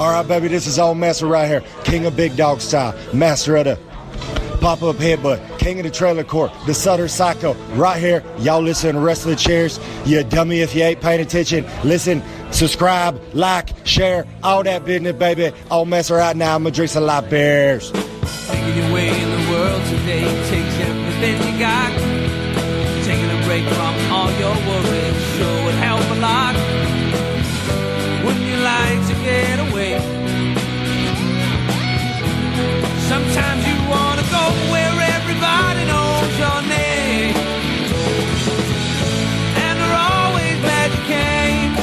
All right, baby, this is Old Master right here. King of Big Dog Style. Master of the pop-up headbutt. King of the trailer court. The Sutter Psycho. Right here. Y'all listen to Wrestling Cheers. You dummy if you ain't paying attention. Listen, subscribe, like, share, all that business, baby. Old Master right now. I'm going to drink some light beers. Making your way in the world today takes everything you got. Taking a break from all your worries sure would help a lot. Wouldn't you like to get away? Sometimes you want to go where everybody knows your name, and they're always glad you came.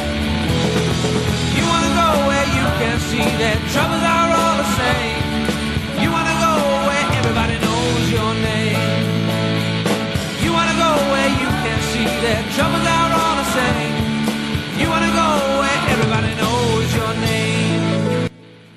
You want to go where you can see that troubles are all the same. You want to go where everybody knows your name. You want to go where you can see that troubles are all the same. You want to go where everybody knows your name.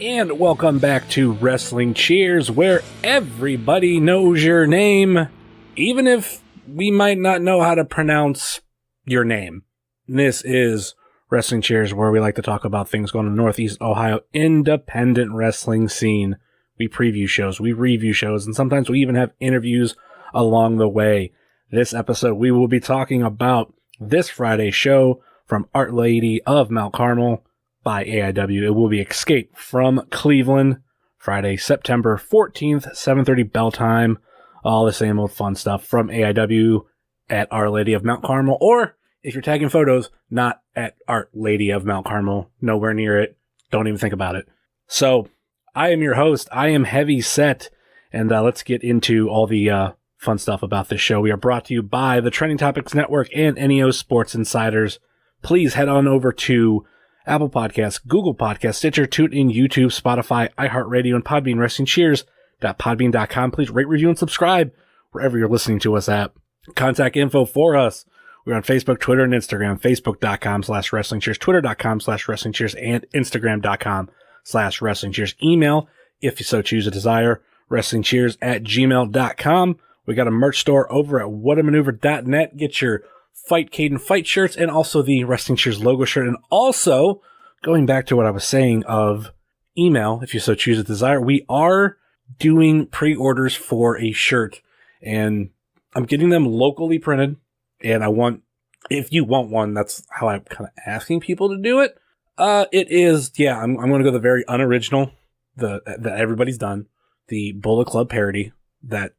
And welcome back to Wrestling Cheers, where everybody knows your name, even if we might not know how to pronounce your name. This is Wrestling Cheers, where we like to talk about things going on in the Northeast Ohio independent wrestling scene. We preview shows, we review shows, and sometimes we even have interviews along the way. This episode, we will be talking about this Friday's show from Art Lady of Mount Carmel by AIW. It will be Escape from Cleveland, Friday, September 14th, 7:30 bell time. All the same old fun stuff from AIW at Our Lady of Mount Carmel, or if you're tagging photos, not at Art Lady of Mount Carmel, nowhere near it. Don't even think about it. So, I am your host. I am Heavy Set, and let's get into all the fun stuff about this show. We are brought to you by the Trending Topics Network and NEO Sports Insiders. Please head on over to Apple Podcasts, Google Podcasts, Stitcher, TuneIn, YouTube, Spotify, iHeartRadio, and Podbean. WrestlingCheers.podbean.com. Please rate, review, and subscribe wherever you're listening to us at. Contact info for us. We're on Facebook, Twitter, and Instagram. Facebook.com/WrestlingCheers, Twitter.com/WrestlingCheers, and Instagram.com/WrestlingCheers. Email, if you so choose a desire, WrestlingCheers@gmail.com. We got a merch store over at whatamaneuver.net. Get your Fight Caden Fight shirts and also the Wrestling Cheers logo shirt. And also, going back to what I was saying of email, if you so choose a desire, we are doing pre-orders for a shirt, and I'm getting them locally printed. And I want, if you want one, that's how I'm kind of asking people to do it. It is, yeah, I'm going to go the very unoriginal, that everybody's done, the Bullet Club parody that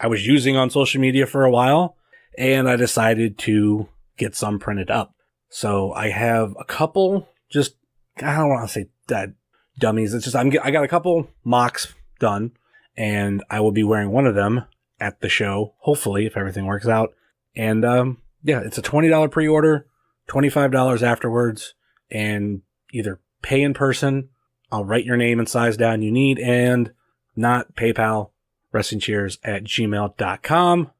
I was using on social media for a while. And I decided to get some printed up. So I have a couple, just, I don't want to say dummies. It's just, I got a couple mocks done, and I will be wearing one of them at the show, hopefully, if everything works out. And, yeah, it's a $20 pre-order, $25 afterwards, and either pay in person, I'll write your name and size down you need, and not PayPal, WrestlingCheers@gmail.com.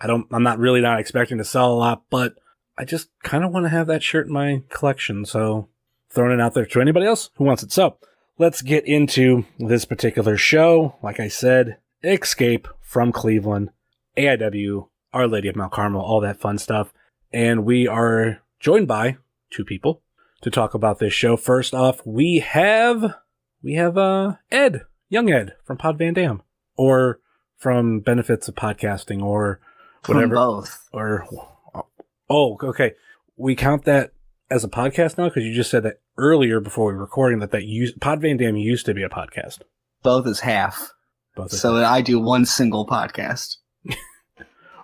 I'm not expecting to sell a lot, but I just kind of want to have that shirt in my collection. So throwing it out there to anybody else who wants it. So let's get into this particular show. Like I said, Escape from Cleveland, AIW, Our Lady of Mount Carmel, all that fun stuff. And we are joined by two people to talk about this show. First off, we have Ed, young Ed from Pod Van Dam, or from Benefits of Podcasting, or whatever. From both. Or, oh, okay. We count that as a podcast now? Because you just said that earlier before we were recording that Pod Van Dam used to be a podcast. Both is half. So I do one single podcast.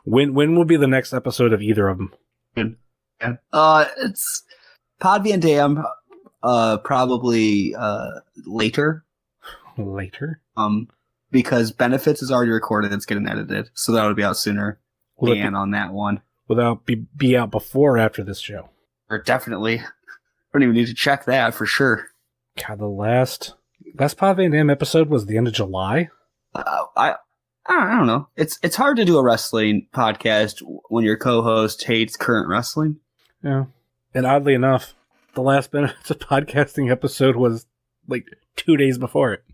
When will be the next episode of either of them? It's Pod Van Dam, probably later. Later? Because Benefits is already recorded, it's getting edited, so that would be out sooner. On that one. Will that be out before or after this show? Or definitely. I don't even need to check that for sure. God, the last Pod Van Dam episode was the end of July? I don't know. It's hard to do a wrestling podcast when your co-host hates current wrestling. Yeah. And oddly enough, the last Benefits of Podcasting episode was like 2 days before it.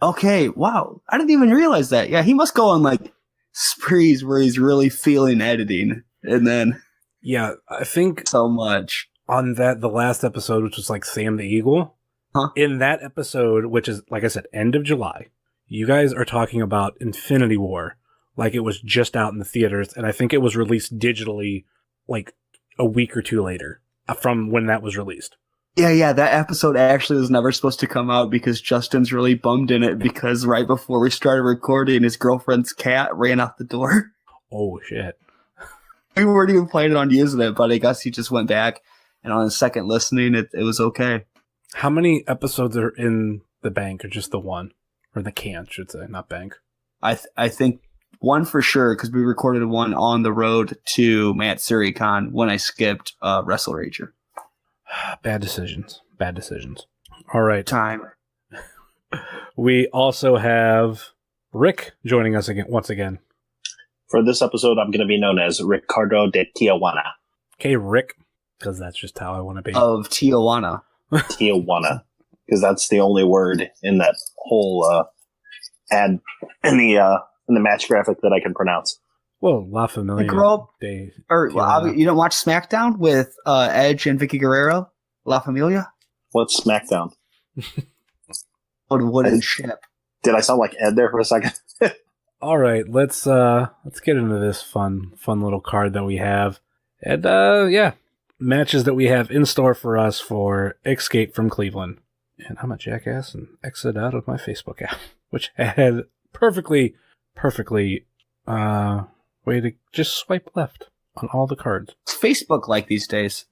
Okay, wow. I didn't even realize that. Yeah, he must go on like sprees where he's really feeling editing, and then yeah, I think so much on the last episode, which was like Sam the Eagle, In that episode, which is, like I said, end of July, you guys are talking about Infinity War like it was just out in the theaters, and I think it was released digitally like a week or two later from when that was released. Yeah, that episode actually was never supposed to come out because Justin's really bummed in it because right before we started recording, his girlfriend's cat ran out the door. Oh, shit. We weren't even planning on using it, but I guess he just went back, and on his second listening, it was okay. How many episodes are in the bank, or just the one? Or in the can, I should say, not bank. I think one for sure, because we recorded one on the road to Matsuri-Con when I skipped Wrestle Rager. Bad decisions. All right. Time. We also have Rick joining us again once again. For this episode, I'm going to be known as Ricardo de Tijuana. Okay, Rick, because that's just how I want to be. Of Tijuana. Tijuana. Because that's the only word in that whole ad in the match graphic that I can pronounce. Well, La Familia. You don't watch SmackDown with Edge and Vicky Guerrero? La Familia? What's SmackDown? Wooden ship. Did I sound like Ed there for a second? All right, let's get into this fun little card that we have. And matches that we have in store for us for Escape from Cleveland. And I'm a jackass and exit out of my Facebook app, which had perfectly way to just swipe left on all the cards. It's Facebook like these days.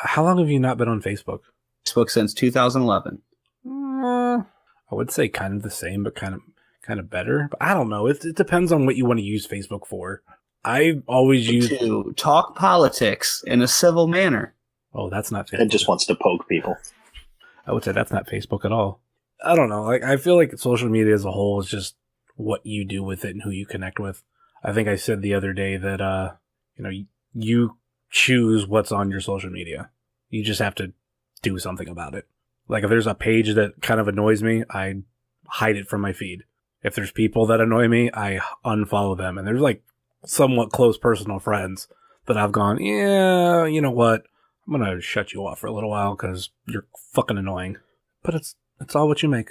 How long have you not been on Facebook? Facebook since 2011. I would say kind of the same, but kind of better. But I don't know. It depends on what you want to use Facebook for. I always use to talk politics in a civil manner. Oh, that's not Facebook. Ed just wants to poke people. I would say that's not Facebook at all. I don't know. Like, I feel like social media as a whole is just what you do with it and who you connect with. I think I said the other day that, you choose what's on your social media. You just have to do something about it. Like, if there's a page that kind of annoys me, I hide it from my feed. If there's people that annoy me, I unfollow them. And there's, like, somewhat close personal friends that I've gone, yeah, you know what? I'm going to shut you off for a little while because you're fucking annoying. But it's all what you make.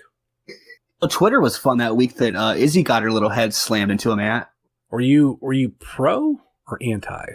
Well, Twitter was fun that week that Izzy got her little head slammed into a mat. Were you pro or anti?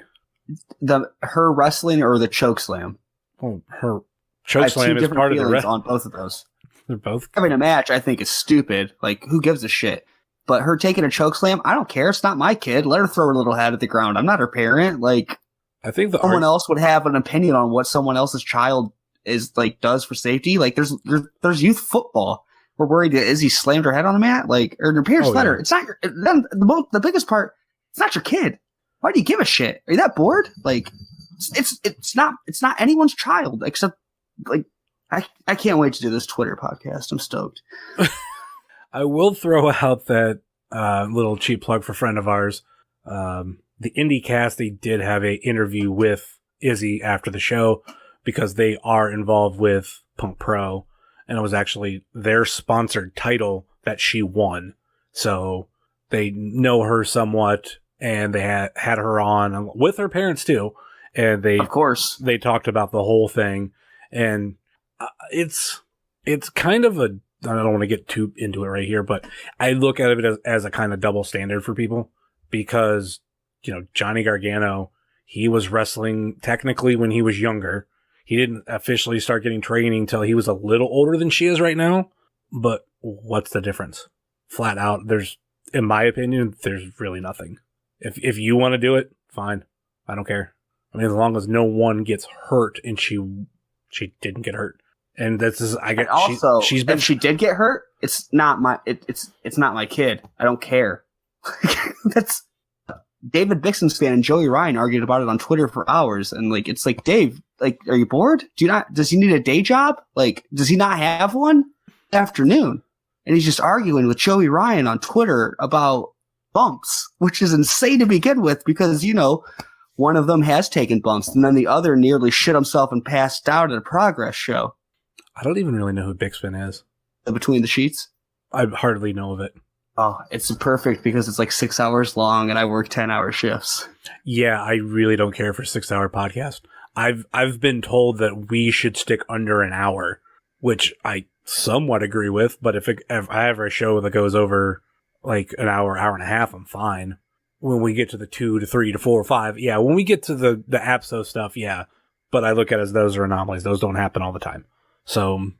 Her wrestling or the choke slam? Well, her choke slam is part of the rest. On both of those. They're both having a match. I think is stupid. Like, who gives a shit? But her taking a choke slam, I don't care. It's not my kid. Let her throw her little head at the ground. I'm not her parent. Like, I think someone else would have an opinion on what someone else's child is like does for safety. Like, there's youth football. We're worried that Izzy slammed her head on the mat, like, or her parents let her. It's not your. Then the biggest part, it's not your kid. Why do you give a shit? Are you that bored? Like, it's not anyone's child except like I can't wait to do this Twitter podcast. I'm stoked. I will throw out that little cheap plug for a friend of ours. The IndieCast, they did have a interview with Izzy after the show because they are involved with Punk Pro. And it was actually their sponsored title that she won. So they know her somewhat, and they had her on with her parents too. And they, of course, they talked about the whole thing. And it's kind of I don't want to get too into it right here, but I look at it as a kind of double standard for people because, Johnny Gargano, he was wrestling technically when he was younger. He didn't officially start getting training until he was a little older than she is right now. But what's the difference? Flat out, in my opinion, there's really nothing. If you want to do it, fine. I don't care. I mean, as long as no one gets hurt and she didn't get hurt. And this is, I get, also, she's been, if she did get hurt, it's not my kid. I don't care. That's David Bixen's fan and Joey Ryan argued about it on Twitter for hours. And like, it's like, Dave, like, are you bored? Does he need a day job? Like, does he not have one? Afternoon. And he's just arguing with Joey Ryan on Twitter about bumps, which is insane to begin with because, one of them has taken bumps and then the other nearly shit himself and passed out at a Progress show. I don't even really know who Bixen is. Between the Sheets? I hardly know of it. Oh, it's perfect because it's like 6 hours long and I work 10-hour shifts. Yeah, I really don't care for 6-hour podcast. I've been told that we should stick under an hour, which I somewhat agree with, but if I have a show that goes over like an hour and a half, I'm fine. When we get to the 2 to 3 to 4 or 5, yeah. When we get to the APSO stuff, yeah. But I look at it as those are anomalies. Those don't happen all the time. So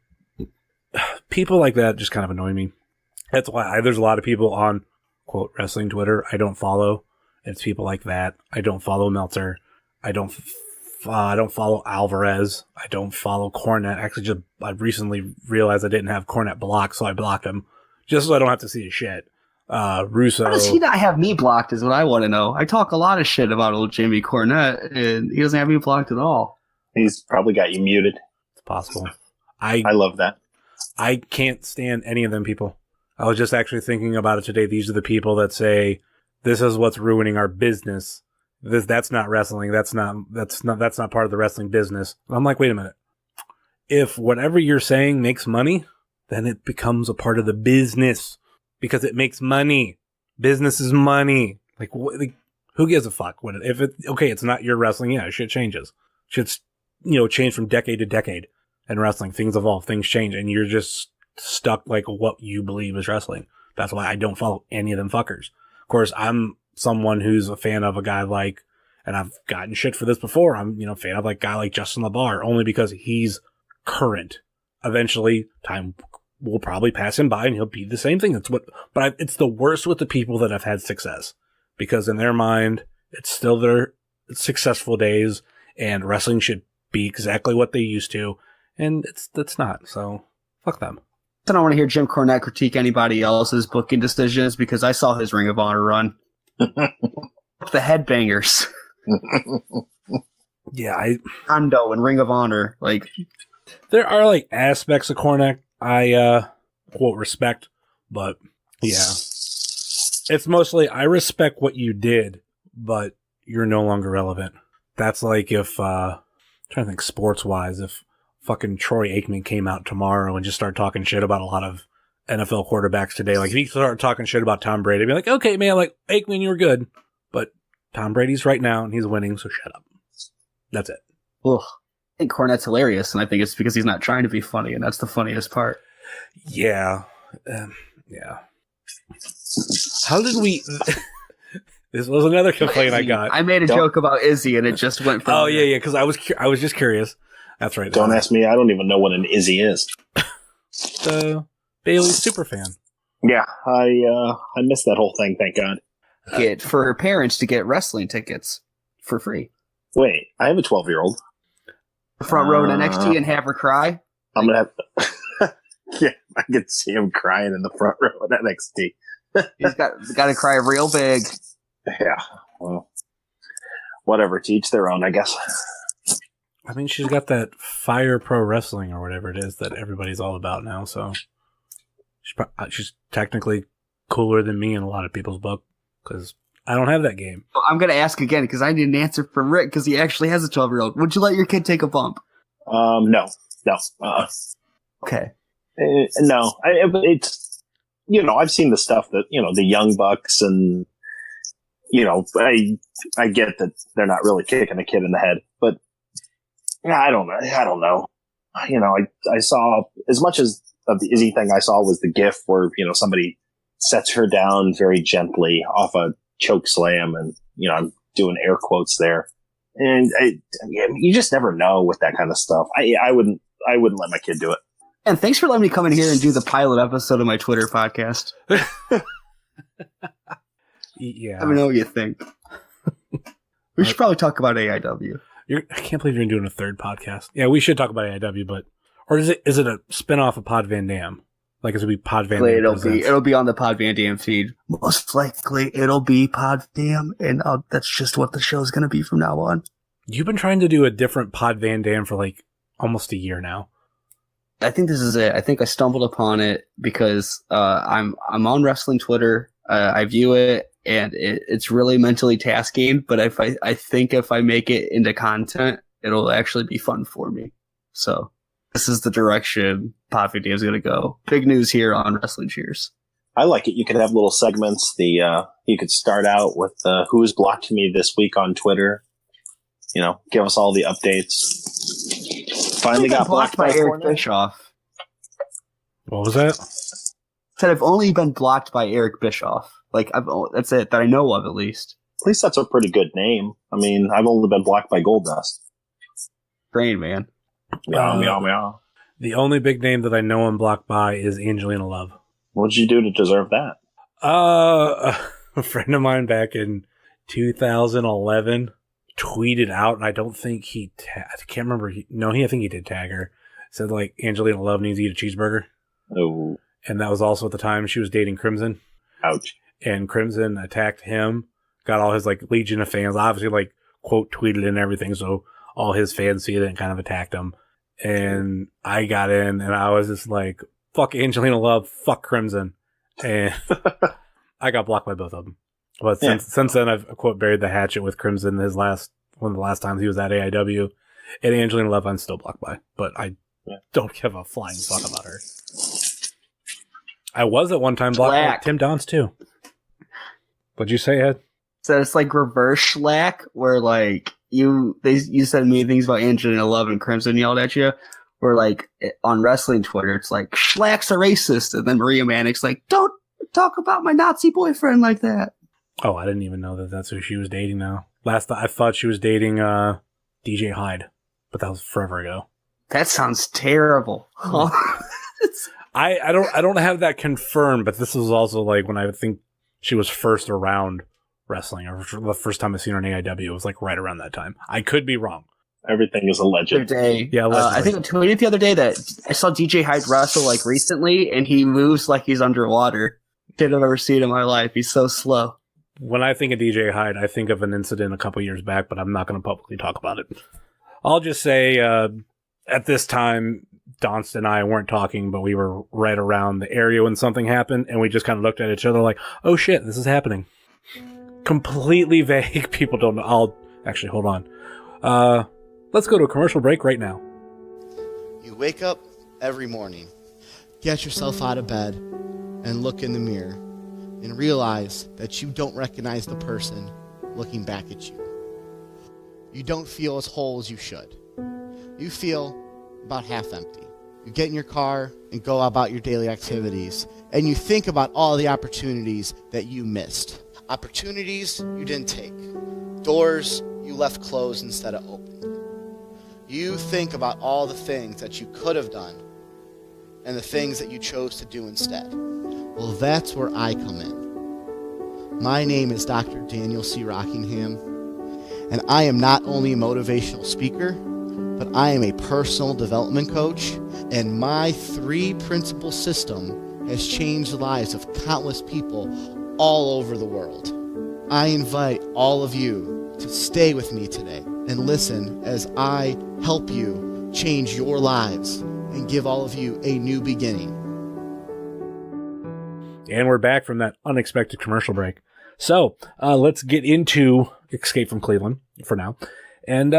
people like that just kind of annoy me. That's why there's a lot of people on quote wrestling Twitter I don't follow. It's people like that. I don't follow Meltzer. I don't follow Alvarez. I don't follow Cornette. Actually, I recently realized I didn't have Cornette blocked, so I blocked him just so I don't have to see his shit. Russo. How does he not have me blocked is what I want to know. I talk a lot of shit about old Jimmy Cornette, and he doesn't have me blocked at all. He's probably got you muted. It's possible. I love that. I can't stand any of them people. I was just actually thinking about it today. These are the people that say, this is what's ruining our business. That's not wrestling. That's not part of the wrestling business. I'm like, wait a minute. If whatever you're saying makes money, then it becomes a part of the business because it makes money. Business is money. Like who gives a fuck? It's not your wrestling. Yeah, shit changes. Shit's, change from decade to decade. And wrestling, things evolve, things change, and you're just stuck like what you believe is wrestling. That's why I don't follow any of them fuckers. Of course, I'm someone who's a fan of a guy like, and I've gotten shit for this before, I'm, a fan of like a guy like Justin LaBar, only because he's current. Eventually, time will probably pass him by and he'll be the same thing. It's the worst with the people that have had success. Because in their mind, it's still their successful days, and wrestling should be exactly what they used to. And it's not, so fuck them. I don't want to hear Jim Cornette critique anybody else's booking decisions because I saw his Ring of Honor run. The Headbangers. Yeah, Hondo and Ring of Honor. Like, there are like aspects of Cornette I quote respect, but yeah. It's mostly I respect what you did, but you're no longer relevant. That's like if I'm trying to think sports wise, if fucking Troy Aikman came out tomorrow and just started talking shit about a lot of NFL quarterbacks today. Like, if he started talking shit about Tom Brady, I'd be like, okay, man, like, Aikman, you were good. But Tom Brady's right now, and he's winning, so shut up. That's it. Ugh. I think Cornette's hilarious, and I think it's because he's not trying to be funny, and that's the funniest part. Yeah. Yeah. How did we... This was another complaint I got. I made a joke about Izzy, and it just went from... Oh, yeah, because I was just curious. That's right. Don't ask me. I don't even know what an Izzy is. Bailey's super fan. Yeah, I missed that whole thing. Thank God. For her parents to get wrestling tickets for free. Wait, I have a 12-year-old. Front row to NXT and have her cry. I'm gonna have. Yeah, I could see him crying in the front row at NXT. He's got to cry real big. Yeah. Well, whatever. To each their own, I guess. I mean, she's got that Fire Pro Wrestling or whatever it is that everybody's all about now, so she's technically cooler than me in a lot of people's book, because I don't have that game. I'm going to ask again, because I need an answer from Rick, because he actually has a 12-year-old. Would you let your kid take a bump? No. Okay. No. It's, I've seen the stuff that, the Young Bucks and, I get that they're not really kicking a kid in the head, but yeah, I don't know. I saw as much as of the Izzy thing I saw was the GIF where, somebody sets her down very gently off a choke slam, and, I'm doing air quotes there. And you just never know with that kind of stuff. I wouldn't let my kid do it. And thanks for letting me come in here and do the pilot episode of my Twitter podcast. Yeah. Let me know what you think. We should probably talk about AIW. I can't believe you're doing a third podcast. Yeah, we should talk about AIW, or is it a spinoff of Pod Van Dam? Like, it'll be Pod Van Dam. It'll be on the Pod Van Dam feed. Most likely, it'll be Pod Dam, and that's just what the show's going to be from now on. You've been trying to do a different Pod Van Dam for like almost a year now. I think this is it. I think I stumbled upon it because I'm on wrestling Twitter. I view it, and it's really mentally tasking. But I think if I make it into content, it'll actually be fun for me. So this is the direction Pod Van Dam is going to go. Big news here on Wrestling Cheers. I like it. You could have little segments. You could start out with who's blocked me this week on Twitter. Give us all the updates. Finally got blocked by Eric Bischoff. What was that? Said I've only been blocked by Eric Bischoff. Like, that's it, that I know of at least. At least that's a pretty good name. I mean, I've only been blocked by Goldust. Brain Man. Meow, meow, meow. The only big name that I know I'm blocked by is Angelina Love. What did you do to deserve that? A friend of mine back in 2011 tweeted out, and I don't think I can't remember. I think he did tag her. Said, like, Angelina Love needs to eat a cheeseburger. Oh. And that was also at the time she was dating Crimson. Ouch. And Crimson attacked him, got all his, like, legion of fans, obviously, like, quote tweeted and everything, so all his fans see it and kind of attacked him. And I got in, and I was just like, fuck Angelina Love, fuck Crimson. And I got blocked by both of them. But since then, I've, quote, buried the hatchet with Crimson one of the last times he was at AIW. And Angelina Love, I'm still blocked by. But I don't give a flying fuck about her. I was at one time blocked by Tim Donst, too. What'd you say, Ed? So it's like reverse Schlack, where like you said mean things about Angelina Love and Crimson yelled at you. Where like on wrestling Twitter, it's like Schlack's a racist, and then Maria Manic's like, don't talk about my Nazi boyfriend like that. Oh, I didn't even know that that's who she was dating now. Last I thought she was dating DJ Hyde, but that was forever ago. That sounds terrible. I don't have that confirmed, but this was also like when I think she was first around wrestling, or the first time I seen her in AIW. It was like right around that time. I could be wrong. Everything is alleged. Yeah, I think I tweeted the other day that I saw DJ Hyde wrestle like recently, and he moves like he's underwater. Didn't ever see it in my life. He's so slow. When I think of DJ Hyde, I think of an incident a couple years back, but I'm not going to publicly talk about it. I'll just say, at this time, Donst and I weren't talking, but we were right around the area when something happened, and we just kind of looked at each other like, oh shit, this is happening. Completely vague. People don't know. Actually, hold on. Let's go to a commercial break right now. You wake up every morning, get yourself out of bed, and look in the mirror, and realize that you don't recognize the person looking back at you. You don't feel as whole as you should. You feel about half empty. You get in your car and go about your daily activities, and you think about all the opportunities that you missed. Opportunities you didn't take. Doors you left closed instead of open. You think about all the things that you could have done and the things that you chose to do instead. Well, that's where I come in. My name is Dr. Daniel C. Rockingham, and I am not only a motivational speaker, but I am a personal development coach, and my 3-principle system has changed the lives of countless people all over the world. I invite all of you to stay with me today and listen as I help you change your lives and give all of you a new beginning. And we're back from that unexpected commercial break. So let's get into Escape from Cleveland for now. And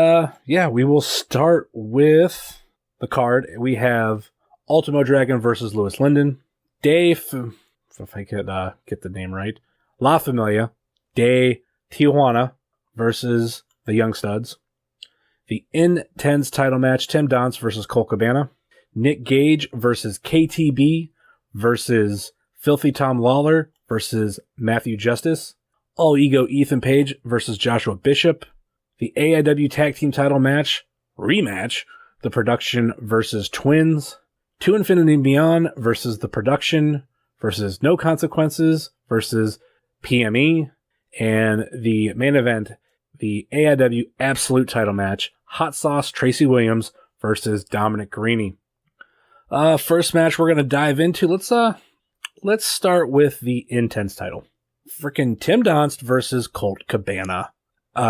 we will start with the card. We have Ultimo Dragon versus Louis Linden. Dave, if I could get the name right, La Familia de Tijuana versus the Young Studs. The Intense title match, Tim Donst versus Colt Cabana. Nick Gage versus KTB versus Filthy Tom Lawler versus Matthew Justice. All Ego Ethan Page versus Joshua Bishop. The AIW Tag Team title match, rematch, The Production versus Twins. To Infinity and Beyond versus The Production versus No Consequences versus PME. And the main event, the AIW Absolute title match, Hot Sauce Tracy Williams versus Dominic Garrini. First match we're going to dive into. Let's start with the Intense title. Freaking Tim Donst versus Colt Cabana.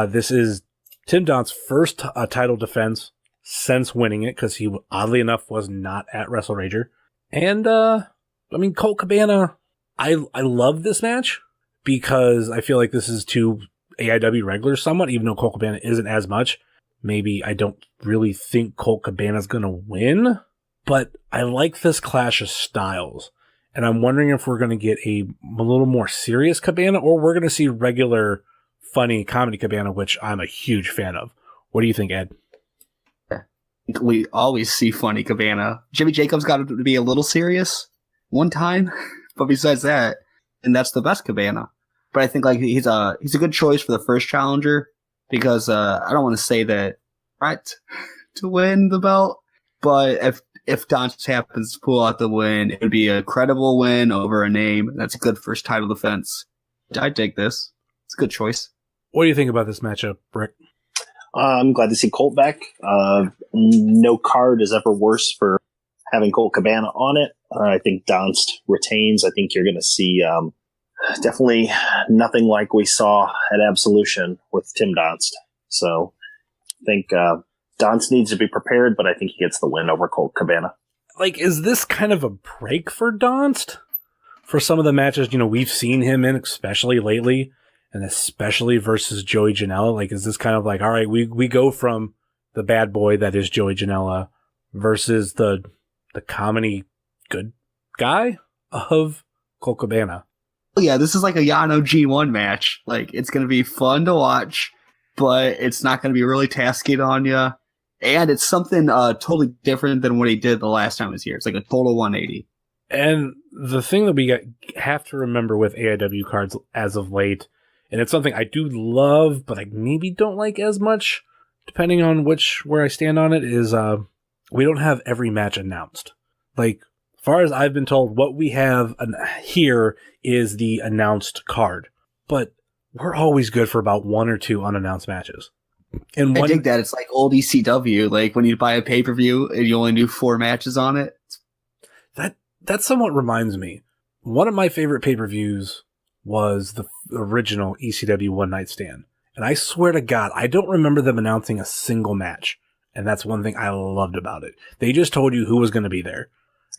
This is Tim Donst's first title defense since winning it, because he, oddly enough, was not at Wrestle Rager. And, Colt Cabana, I love this match, because I feel like this is two AIW regulars somewhat, even though Colt Cabana isn't as much. Maybe I don't really think Colt Cabana's going to win, but I like this clash of styles. And I'm wondering if we're going to get a little more serious Cabana, or we're going to see regular, funny comedy Cabana, which I'm a huge fan of. What do you think, Ed? We always see funny Cabana. Jimmy Jacobs got to be a little serious, one time, but besides that, and that's the best Cabana. But I think like he's a good choice for the first challenger because I don't want to say that right to win the belt, but if Donst happens to pull out the win, it would be a credible win over a name. That's a good first title defense. I dig this. It's a good choice. What do you think about this matchup, Rick? I'm glad to see Colt back. No card is ever worse for having Colt Cabana on it. I think Donst retains. I think you're going to see definitely nothing like we saw at Absolution with Tim Donst. So I think Donst needs to be prepared, but I think he gets the win over Colt Cabana. Like, is this kind of a break for Donst? For some of the matches, we've seen him in, especially lately, and especially versus Joey Janela. Like, is this kind of like, all right, we go from the bad boy that is Joey Janela versus the comedy good guy of Colt Cabana? Yeah, this is like a Yano G1 match. Like, it's going to be fun to watch, but it's not going to be really tasking on you. And it's something totally different than what he did the last time he was here. It's like a total 180. And the thing that we have to remember with AIW cards as of late, and it's something I do love, but I maybe don't like as much, depending on where I stand on it, is we don't have every match announced. Like, as far as I've been told, what we have here is the announced card. But we're always good for about one or two unannounced matches. And I think that it's like old ECW, like when you buy a pay-per-view and you only do 4 matches on it. That somewhat reminds me. One of my favorite pay-per-views was the original ECW One Night Stand. And I swear to God, I don't remember them announcing a single match. And that's one thing I loved about it. They just told you who was going to be there.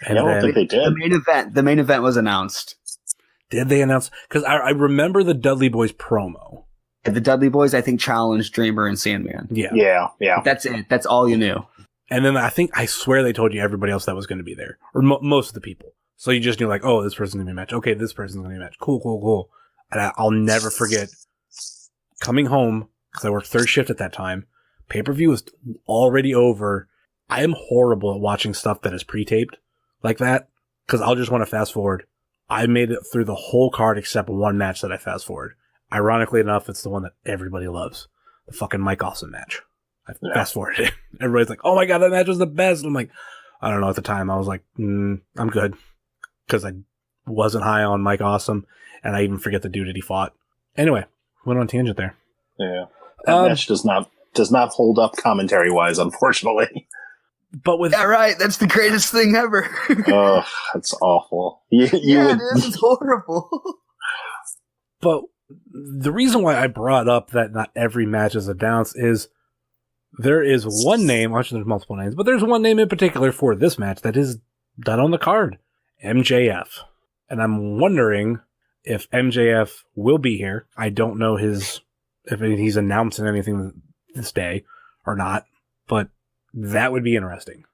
And I don't think they did. The main event was announced. Did they announce? Because I remember the Dudley Boys promo. The Dudley Boys, I think, challenged Dreamer and Sandman. Yeah. That's it. That's all you knew. And then I swear they told you everybody else that was going to be there. Or most of the people. So you just knew like, oh, this person's going to be a match. Okay, this person's going to be a match. Cool. And I'll never forget coming home, because I worked third shift at that time. Pay-per-view was already over. I am horrible at watching stuff that is pre-taped like that, because I'll just want to fast forward. I made it through the whole card except one match that I fast forward. Ironically enough, it's the one that everybody loves. The fucking Mike Awesome match. I fast forwarded it. Everybody's like, oh my God, that match was the best. And I'm like, I don't know, at the time I was like, I'm good. Because I wasn't high on Mike Awesome, and I even forget the dude that he fought. Anyway, went on a tangent there. Yeah. That match does not hold up commentary wise, unfortunately. But with right, that's the greatest thing ever. Oh, that's awful. It is. It's horrible. But the reason why I brought up that not every match is announced is there is one name, actually there's multiple names, but there's one name in particular for this match that is done on the card. MJF. And I'm wondering if MJF will be here. I don't know if he's announcing anything this day or not, but that would be interesting.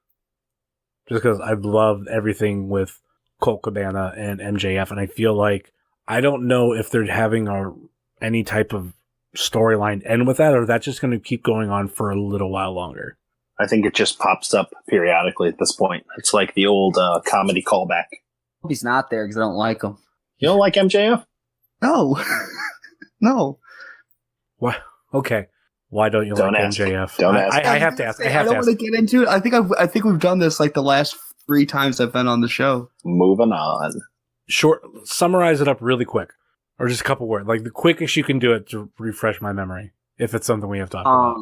Just because I love everything with Colt Cabana and MJF, and I feel like I don't know if they're having any type of storyline end with that, or that's just going to keep going on for a little while longer. I think it just pops up periodically at this point. It's like the old comedy callback. He's not there because I don't like him. You don't like MJF? No. No. What? Okay. Why don't you like MJF? Don't ask. I have to ask. I don't want to get into it. I think we've done this like the last 3 times I've been on the show. Moving on. Short. Summarize it up really quick, or just a couple words, like the quickest you can do it to refresh my memory. If it's something we have talked about.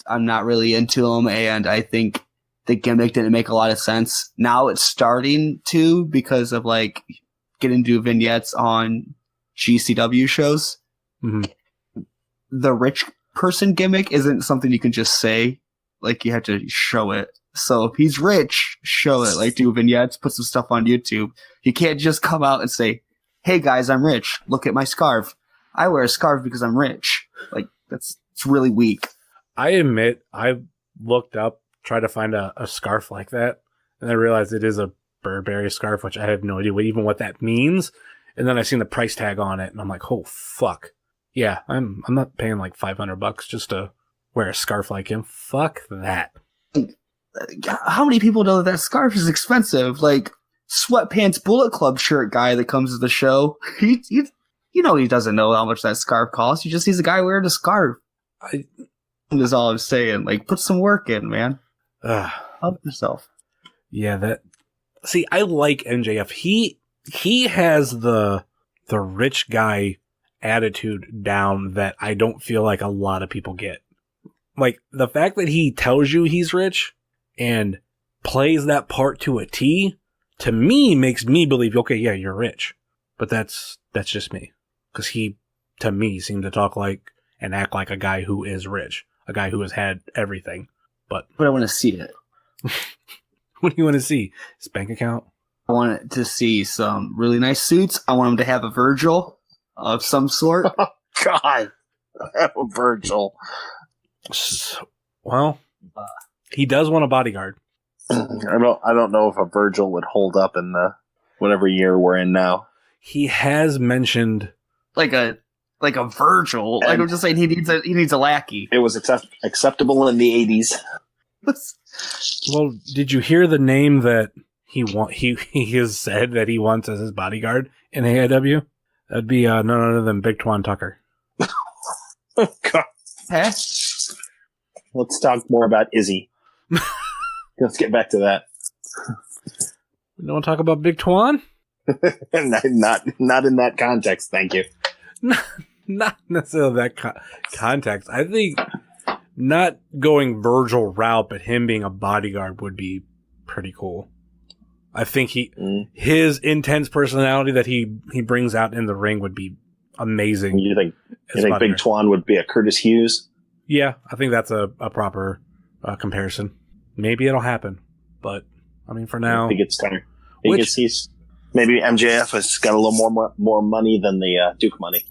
I'm not really into him, and I think the gimmick didn't make a lot of sense. Now it's starting to because of like getting to vignettes on GCW shows. Mm-hmm. The rich person gimmick isn't something you can just say. Like you have to show it. So if he's rich, show it. Like do vignettes, put some stuff on YouTube. You can't just come out and say, "Hey guys, I'm rich. Look at my scarf. I wear a scarf because I'm rich." Like it's really weak. I admit I looked up, tried to find a scarf like that, and I realized it is a Burberry scarf, which I have no idea what that means. And then I seen the price tag on it, and I'm like, oh fuck. Yeah, I'm not paying like $500 just to wear a scarf like him. Fuck that. How many people know that scarf is expensive? Like sweatpants Bullet Club shirt guy that comes to the show. He doesn't know how much that scarf costs. He just sees a guy wearing a scarf. That's all I'm saying. Like, put some work in, man. Help yourself. Yeah, see, I like MJF. He has the rich guy attitude down that I don't feel like a lot of people get. Like, the fact that he tells you he's rich and plays that part to a T, to me, makes me believe, okay, yeah, you're rich. But that's just me. Because he, to me, seemed to talk like and act like a guy who is rich. A guy who has had everything. But I want to see it. What do you want to see? His bank account? I want to see some really nice suits. I want him to have a Virgil of some sort. God, I have a Virgil. Well, he does want a bodyguard. I don't know if a Virgil would hold up in the whatever year we're in now. He has mentioned like a Virgil. Like, I'm just saying he needs a lackey. It was acceptable in the 80s. Well, did you hear the name that he has said that he wants as his bodyguard in AIW? That'd be none other than Big Twan Tucker. Oh, God. Huh? Let's talk more about Izzy. Let's get back to that. You don't want to talk about Big Twan? Not in that context, thank you. Not necessarily that context. I think not going Virgil route, but him being a bodyguard would be pretty cool. I think his intense personality that he brings out in the ring would be amazing. You think Big Twan would be a Curtis Hughes? Yeah, I think that's a proper comparison. Maybe it'll happen, but I mean, for now, I think it's time. Maybe MJF has got a little more money than the Duke money.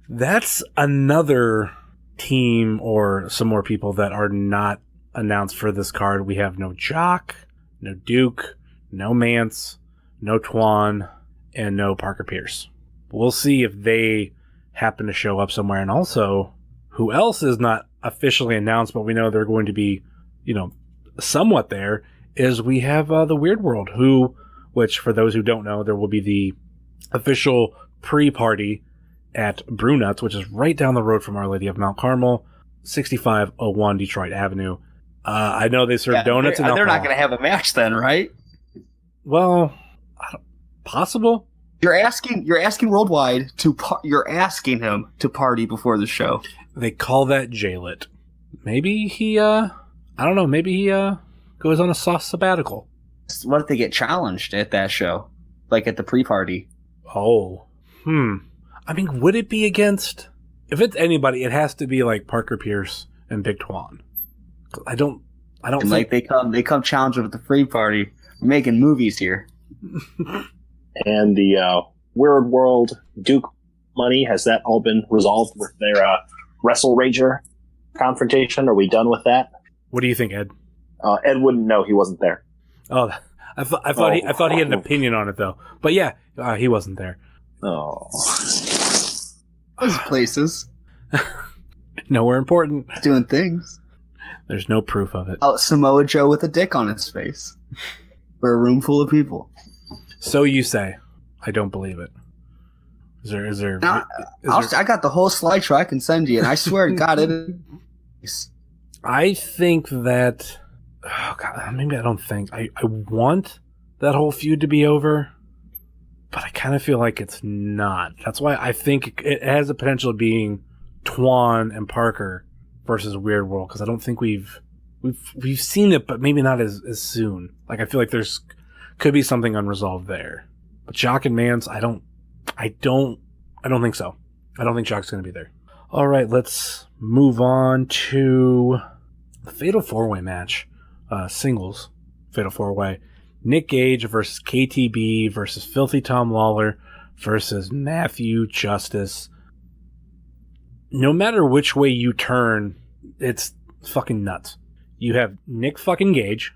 That's another team or some more people that are not announced for this card. We have no Jock, no Duke, no Mance, no Twan, and no Parker Pierce. We'll see if they happen to show up somewhere. And also, who else is not officially announced, but we know they're going to be, somewhat there, is we have the Weird World, which for those who don't know, there will be the official pre-party at Brunuts, which is right down the road from Our Lady of Mount Carmel, 6501 Detroit Avenue. I know they serve donuts and alcohol. They're not going to have a match then, right? Well, possible. You're asking Worldwide you're asking him to party before the show. They call that J-Lit. Maybe he, I don't know, maybe he goes on a soft sabbatical. What if they get challenged at that show? Like at the pre-party? Oh. I mean, would it be against... If it's anybody, it has to be like Parker Pierce and Big Twan. I don't think... Like they come challenge them at the pre-party. We're making movies here. And the Weird World Duke money, has that all been resolved with their Wrestle Rager confrontation? Are we done with that? What do you think, Ed? Ed wouldn't know. He wasn't there. Oh, I thought he had an opinion on it though. But yeah, he wasn't there. Oh, those places. Nowhere important. Doing things. There's no proof of it. Oh, Samoa Joe with a dick on his face for a room full of people. So you say. I don't believe it. Is there? I got the whole slideshow I can send you, and I swear to God, it is. I think that. Oh God, maybe I don't think. I want that whole feud to be over, but I kind of feel like it's not. That's why I think it has the potential of being Twan and Parker versus Weird World, because I don't think we've seen it, but maybe not as soon. Like, I feel like could be something unresolved there. But Jock and Mance, I don't think so. I don't think Jock's going to be there. All right, let's move on to the Fatal 4-Way match. Singles Fatal 4-Way. Nick Gage versus KTB versus Filthy Tom Lawler versus Matthew Justice. No matter which way you turn, it's fucking nuts. You have Nick fucking Gage,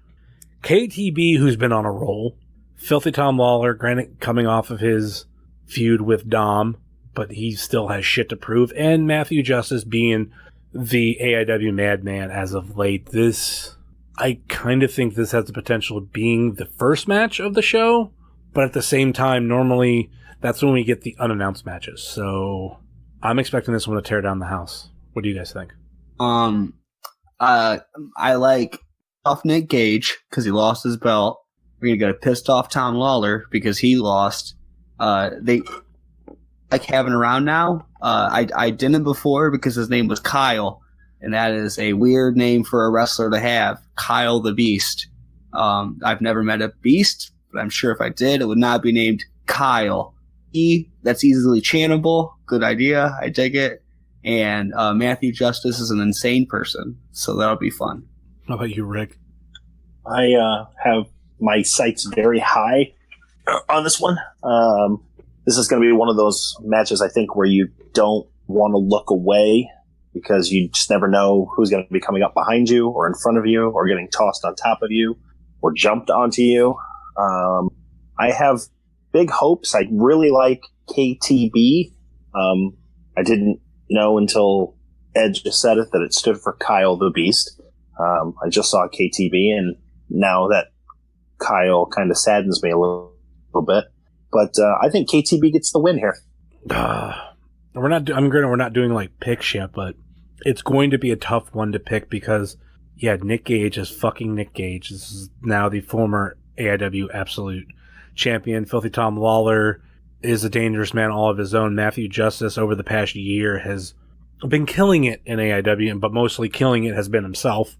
KTB, who's been on a roll, Filthy Tom Lawler, granted coming off of his feud with Dom, but he still has shit to prove, and Matthew Justice being the AIW madman as of late. I kind of think this has the potential of being the first match of the show, but at the same time, normally that's when we get the unannounced matches. So I'm expecting this one to tear down the house. What do you guys think? I like off Nick Gage because he lost his belt. We're gonna go pissed off Tom Lawler because he lost. They like having around now. I didn't before because his name was Kyle, and that is a weird name for a wrestler to have. Kyle the Beast. I've never met a beast, but I'm sure if I did, it would not be named Kyle. That's easily chantable. Good idea. I dig it. And Matthew Justice is an insane person, so that'll be fun. How about you, Rick? I have my sights very high on this one. This is going to be one of those matches, I think, where you don't want to look away because you just never know who's going to be coming up behind you or in front of you or getting tossed on top of you or jumped onto you. I have big hopes. I really like KTB. I didn't know until Ed just said it that it stood for Kyle the Beast. I just saw KTB, and now that Kyle kind of saddens me a little bit. But I think KTB gets the win here. We're not doing like picks yet, but it's going to be a tough one to pick because, yeah, Nick Gage is fucking Nick Gage. This is now the former AIW Absolute Champion. Filthy Tom Lawler is a dangerous man all of his own. Matthew Justice over the past year has been killing it in AIW, but mostly killing it has been himself.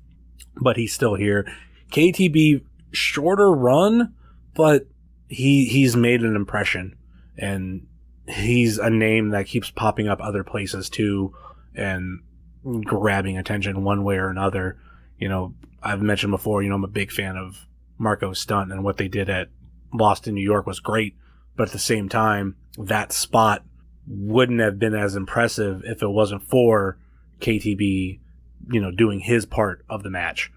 But he's still here. KTB, shorter run, but he's made an impression, and he's a name that keeps popping up other places too, and grabbing attention one way or another. You know, I've mentioned before, I'm a big fan of Marco Stunt, and what they did at Lost in New York was great, but at the same time, that spot wouldn't have been as impressive if it wasn't for KTB, doing his part of the match.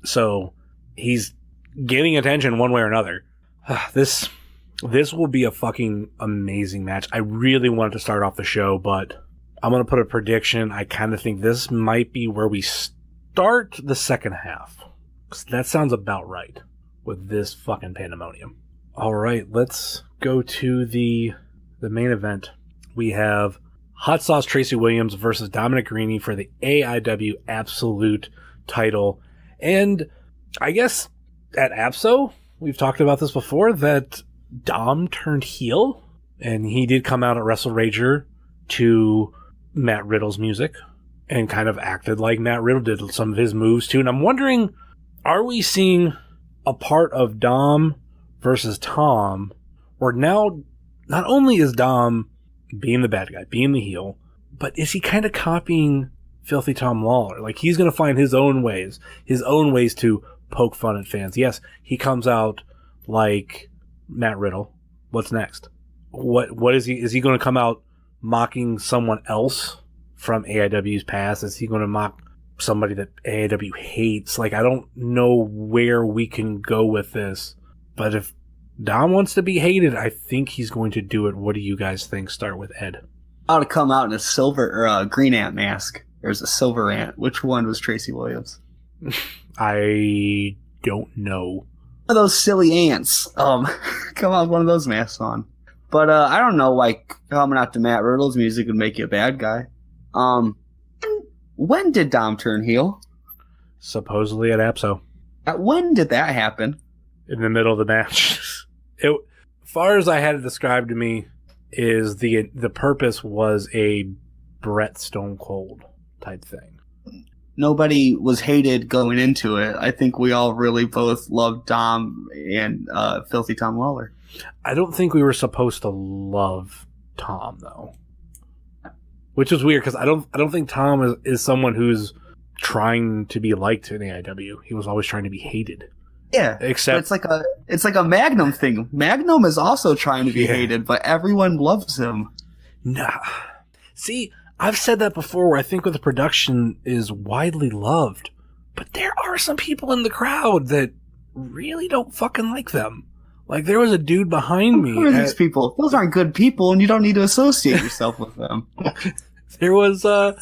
So he's getting attention one way or another. This will be a fucking amazing match. I really wanted to start off the show, but I'm going to put a prediction. I kind of think this might be where we start the second half. That sounds about right with this fucking pandemonium. All right, let's go to the main event. We have Hot Sauce Tracy Williams versus Dominic Garrini for the AIW Absolute title. And I guess at APSO, we've talked about this before, that Dom turned heel, and he did come out at WrestleRager to Matt Riddle's music and kind of acted like Matt Riddle did some of his moves too. And I'm wondering, are we seeing a part of Dom versus Tom, or now not only is Dom being the bad guy, being the heel, but is he kind of copying Filthy Tom Lawler? Like, he's going to find his own ways to poke fun at fans. Yes, he comes out like Matt Riddle. What's next? What is he? Is he going to come out mocking someone else from AIW's past? Is he going to mock somebody that AIW hates? Like, I don't know where we can go with this, but if Dom wants to be hated, I think he's going to do it. What do you guys think? Start with Ed. I ought to come out in a silver or a green ant mask. There's a silver ant. Which one was Tracy Williams? I don't know. One of those silly ants. Come on, one of those masks on. But I don't know, like, coming out to Matt Riddle's music would make you a bad guy. When did Dom turn heel? Supposedly at APSO. When did that happen? In the middle of the match. As far as I had it described to me, is the purpose was a Brett Stone Cold type thing. Nobody was hated going into it. I think we all really both loved Dom and Filthy Tom Lawler. I don't think we were supposed to love Tom, though, which is weird because I don't think Tom is someone who's trying to be liked in AIW. He was always trying to be hated. Yeah, except it's like a Magnum thing. Magnum is also trying to be hated, but everyone loves him. Nah, see, I've said that before, where I think the production is widely loved, but there are some people in the crowd that really don't fucking like them. Like, there was a dude behind me. Who are these people? Those aren't good people, and you don't need to associate yourself with them. There was a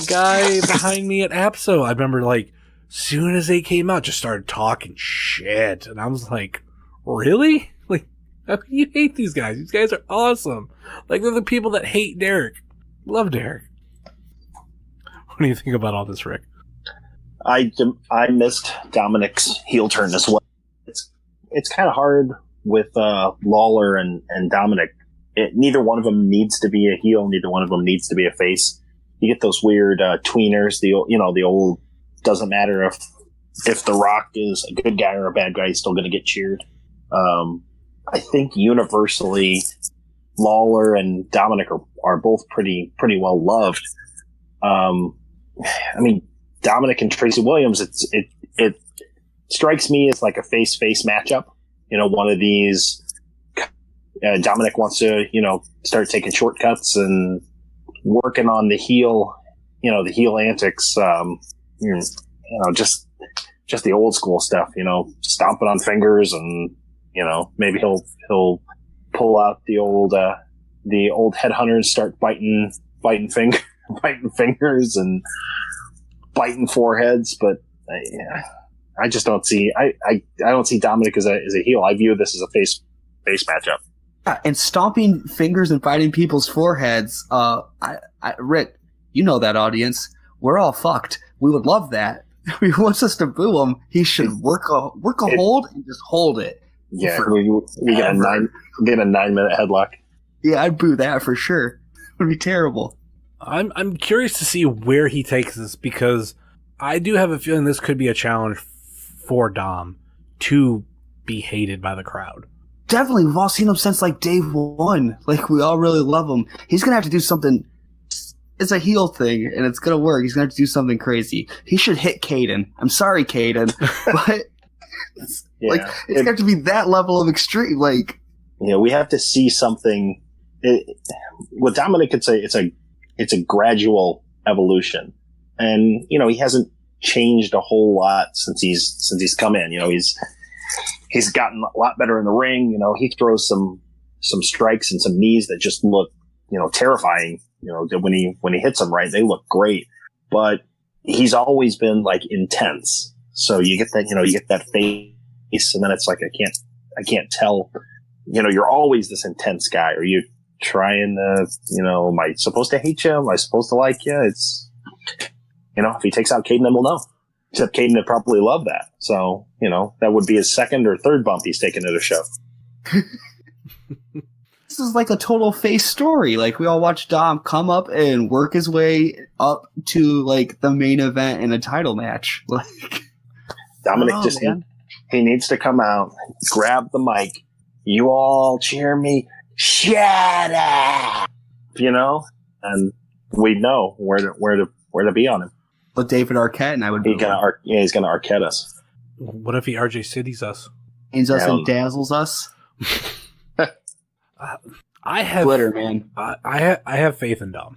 guy behind me at APSO. I remember, like, soon as they came out, just started talking shit. And I was like, really? Like, how can you hate these guys? These guys are awesome. Like, they're the people that hate Derek. Love Derek. What do you think about all this, Rick? I missed Dominic's heel turn as well. It's kind of hard with Lawler and Dominic. Neither one of them needs to be a heel. Neither one of them needs to be a face. You get those weird tweeners. The old doesn't matter if The Rock is a good guy or a bad guy, he's still going to get cheered. I think universally, Lawler and Dominic are both pretty well loved. I mean, Dominic and Tracy Williams, it strikes me as like a face-face matchup. One of these, Dominic wants to, start taking shortcuts and working on the heel antics, just the old school stuff, stomping on fingers and, maybe he'll pull out the old headhunters and start biting fingers and biting foreheads. But I just don't see, I don't see Dominic as a heel. I view this as a face matchup. And stomping fingers and biting people's foreheads. Rick, you know that audience. We're all fucked. We would love that. If he wants us to boo him, he should work a hold and just hold it. Yeah, we get a 9-minute headlock. Yeah, I'd boo that for sure. It would be terrible. I'm curious to see where he takes this, because I do have a feeling this could be a challenge for Dom to be hated by the crowd. Definitely. We've all seen him since like day one. Like, we all really love him. He's going to have to do something. It's a heel thing, and it's going to work. He's going to have to do something crazy. He should hit Caden. I'm sorry, Caden. But it's going to have to be that level of extreme. Like, we have to see something. With Dominic, it's a gradual evolution. And, he hasn't changed a whole lot since he's come in. He's gotten a lot better in the ring. He throws some strikes and some knees that just look, terrifying. When he hits them right, they look great. But he's always been like intense. So you get that face, and then it's like I can't tell. You're always this intense guy. Are you trying to? Am I supposed to hate you? Am I supposed to like you? It's if he takes out Caden, then we'll know. Except Caden would probably love that. So, that would be his second or third bump he's taken at a show. This is like a total face story. Like, we all watched Dom come up and work his way up to like the main event in a title match. Like, Dominic he needs to come out, grab the mic. You all cheer me. Shut up. And we know where to be on him. But David Arquette and I would be. He's gonna Arquette us. What if he RJ Cities us? Ains us and dazzles us. I have glitter, man. I have faith in Dom.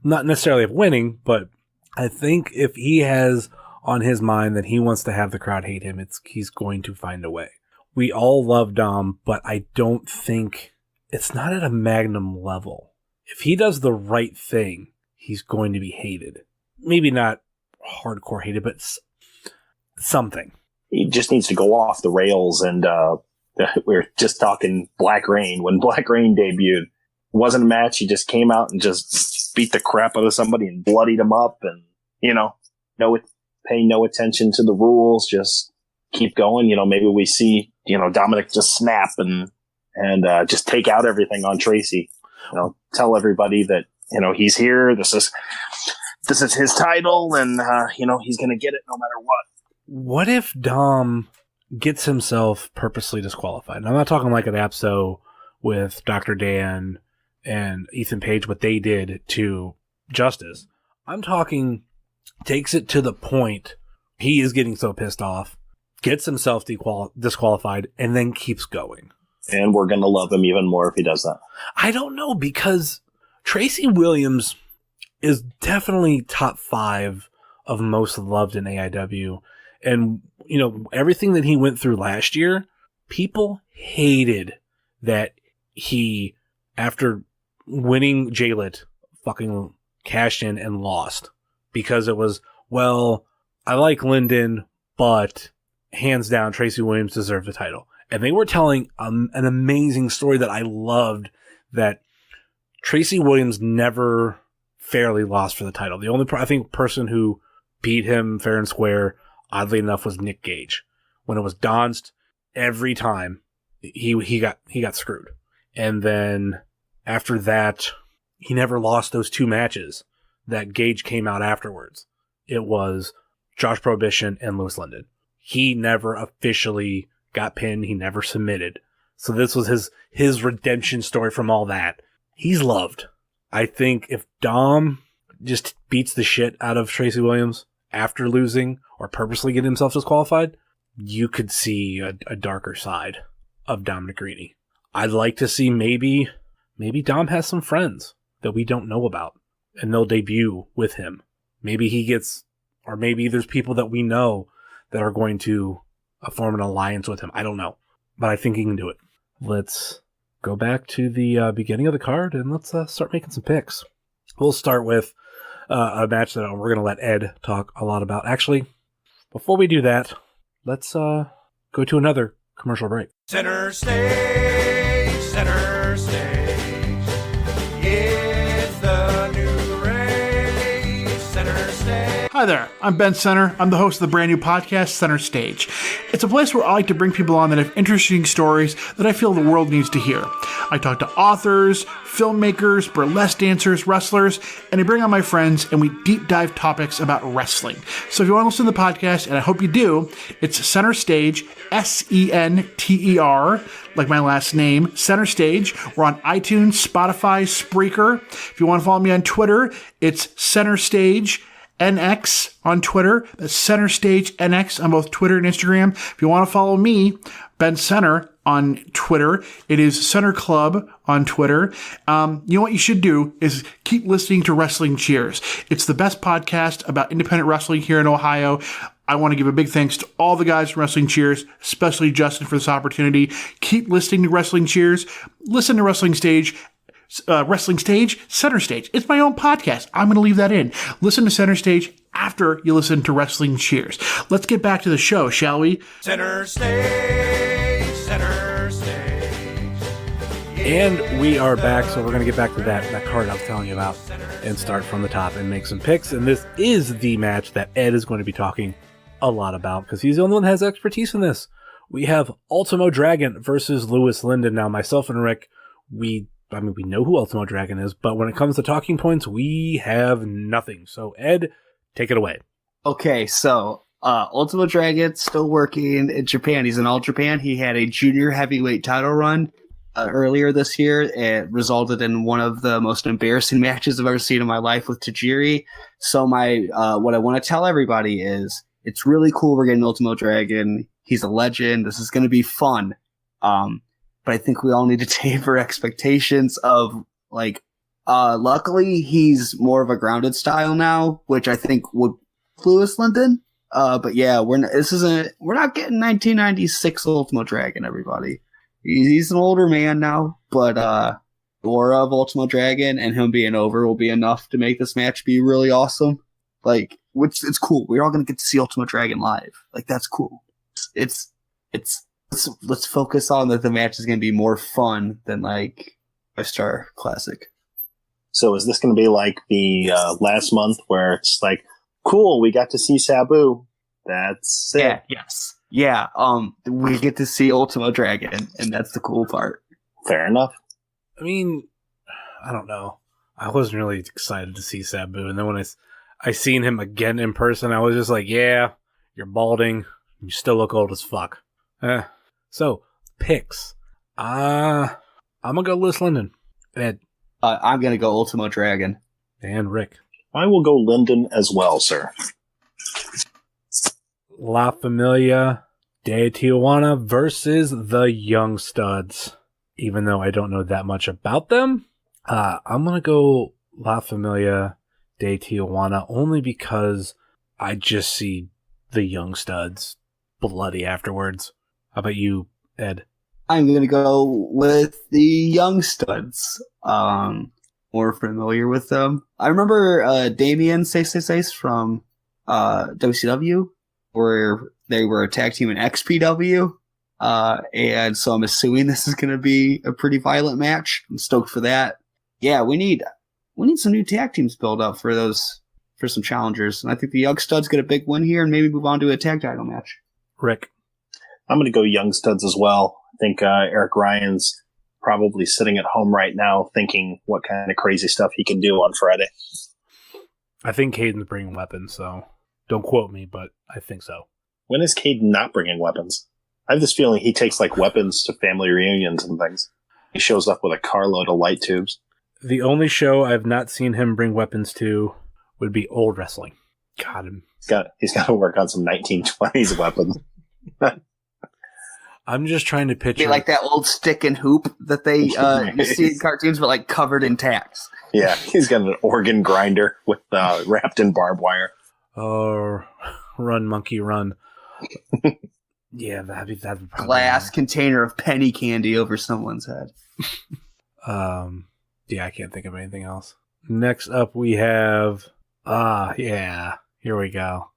Not necessarily of winning, but I think if he has on his mind that he wants to have the crowd hate him, he's going to find a way. We all love Dom, but I don't think it's not at a Magnum level. If he does the right thing, he's going to be hated. Maybe not hardcore hated, but something. He just needs to go off the rails. And we were just talking Black Rain. When Black Rain debuted, it wasn't a match. He just came out and just beat the crap out of somebody and bloodied him up. And, pay no attention to the rules. Just keep going. Maybe we see, Dominic just snap and just take out everything on Tracy. Tell everybody that, he's here. This is his title, and he's going to get it no matter what. What if Dom gets himself purposely disqualified? And I'm not talking like an APSO with Dr. Dan and Ethan Page, what they did to Justice. I'm talking takes it to the point he is getting so pissed off, gets himself disqualified, and then keeps going. And we're going to love him even more if he does that. I don't know, because Tracy Williams is definitely top 5 of most loved in AIW. And, everything that he went through last year, people hated that he, after winning J-Lit, fucking cashed in and lost. Because it was, I like Lyndon, but hands down, Tracy Williams deserved the title. And they were telling an amazing story that I loved, that Tracy Williams never fairly lost for the title. The only, I think, person who beat him fair and square, oddly enough, was Nick Gage. When it was Donst, every time he got screwed. And then after that, he never lost those 2 matches that Gage came out afterwards. It was Josh Prohibition and Louis Lyndon. He never officially got pinned. He never submitted. So this was his redemption story from all that. He's loved. I think if Dom just beats the shit out of Tracy Williams after losing or purposely get himself disqualified, you could see a darker side of Dominic Greeny. I'd like to see maybe Dom has some friends that we don't know about, and they'll debut with him. Maybe he gets, or maybe there's people that we know that are going to form an alliance with him. I don't know, but I think he can do it. Let's go back to the beginning of the card, and let's start making some picks. We'll start with a match that we're going to let Ed talk a lot about. Actually, before we do that, let's go to another commercial break. Center stage, center stage. It's the new race, center stage. Hi there, I'm Ben Center. I'm the host of the brand new podcast, Center Stage. It's a place where I like to bring people on that have interesting stories that I feel the world needs to hear. I talk to authors, filmmakers, burlesque dancers, wrestlers, and I bring on my friends and we deep dive topics about wrestling. So if you want to listen to the podcast, and I hope you do, it's Center Stage, Center, like my last name, Center Stage. We're on iTunes, Spotify, Spreaker. If you want to follow me on Twitter, it's Center Stage NX on Twitter. That's Center Stage NX on both Twitter and Instagram. If you want to follow me, Ben Center, on Twitter, it is Center Club on Twitter. You know what you should do is keep listening to Wrestling Cheers. It's the best podcast about independent wrestling here in Ohio. I want to give a big thanks to all the guys from Wrestling Cheers, especially Justin for this opportunity. Keep listening to Wrestling Cheers. Listen to Wrestling Stage, Center Stage. It's my own podcast. I'm going to leave that in. Listen to Center Stage after you listen to Wrestling Cheers. Let's get back to the show, shall we? Center stage, center stage. And we are back, so we're going to get back to that card I was telling you about and start from the top and make some picks. And this is the match that Ed is going to be talking a lot about because he's the only one that has expertise in this. We have Ultimo Dragon versus Louis Lyndon. Now, myself and Rick, we know who Ultimo Dragon is, but when it comes to talking points, we have nothing. So, Ed, take it away. Okay, so Ultimo Dragon still working in Japan. He's in All Japan. He had a junior heavyweight title run earlier this year. It resulted in one of the most embarrassing matches I've ever seen in my life with Tajiri. So my what I want to tell everybody is it's really cool we're getting Ultimo Dragon. He's a legend. This is going to be fun. But I think we all need to taper expectations of luckily he's more of a grounded style now, which I think would Louis Lyndon. But yeah, we're not getting 1996 Ultimo Dragon, everybody. He's an older man now, but the aura of Ultimo Dragon and him being over will be enough to make this match be really awesome. It's cool. We're all gonna get to see Ultimo Dragon live. That's cool. Let's focus on that the match is going to be more fun than 5-star classic. So is this going to be like the last month where it's cool, we got to see Sabu. That's it. Yeah, yes. Yeah, we get to see Ultimo Dragon, and that's the cool part. Fair enough. I mean, I don't know. I wasn't really excited to see Sabu, and then when I seen him again in person, I was just like, yeah, you're balding. You still look old as fuck. So, picks. I'm going to go Louis Lyndon. Ed. I'm going to go Ultimo Dragon. And Rick. I will go Lyndon as well, sir. La Familia de Tijuana versus the Young Studs. Even though I don't know that much about them, I'm going to go La Familia de Tijuana only because I just see the Young Studs bloody afterwards. How about you, Ed? I'm going to go with the Young Studs. More familiar with them. I remember Damien 666 from WCW, where they were a tag team in XPW. And so I'm assuming this is going to be a pretty violent match. I'm stoked for that. Yeah, we need some new tag teams build up for some challengers. And I think the Young Studs get a big win here and maybe move on to a tag title match. Rick. I'm going to go Young Studs as well. I think Eric Ryan's probably sitting at home right now thinking what kind of crazy stuff he can do on Friday. I think Caden's bringing weapons, so don't quote me, but I think so. When is Caden not bringing weapons? I have this feeling he takes like weapons to family reunions and things. He shows up with a carload of light tubes. The only show I've not seen him bring weapons to would be Old Wrestling. Got him. He's got to work on some 1920s weapons. I'm just trying to picture. Be like that old stick and hoop that they you see in cartoons, but like covered in tacks. Yeah, he's got an organ grinder with wrapped in barbed wire. Oh, run, monkey, run. Yeah, that'd be probably glass container of penny candy over someone's head. Yeah, I can't think of anything else. Next up, we have here we go.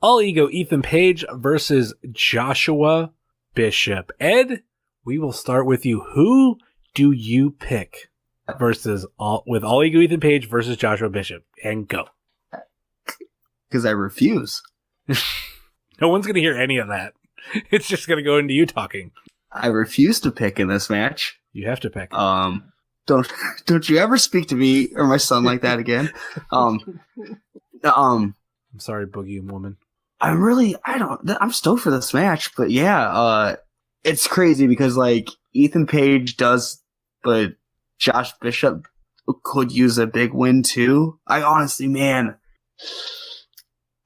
All Ego Ethan Page versus Joshua Bishop. Ed, we will start with you. Who do you pick versus All Ego Ethan Page versus Joshua Bishop? And go. Because I refuse. No one's going to hear any of that. It's just going to go into you talking. I refuse to pick in this match. You have to pick. Don't you ever speak to me or my son like that again. I'm sorry, Boogie Woman. I'm stoked for this match, but yeah, it's crazy because like Ethan Page does, but Josh Bishop could use a big win too. I honestly, man,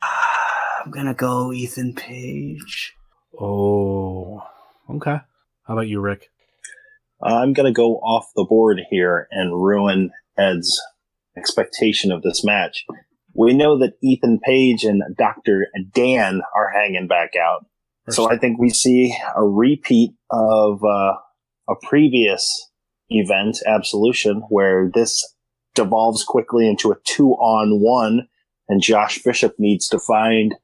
I'm gonna go Ethan Page. Oh, okay. How about you, Rick? I'm going to go off the board here and ruin Ed's expectation of this match. We know that Ethan Page and Dr. Dan are hanging back out. So I think we see a repeat of a previous event, Absolution, where this devolves quickly into a 2-on-1, and Josh Bishop needs to find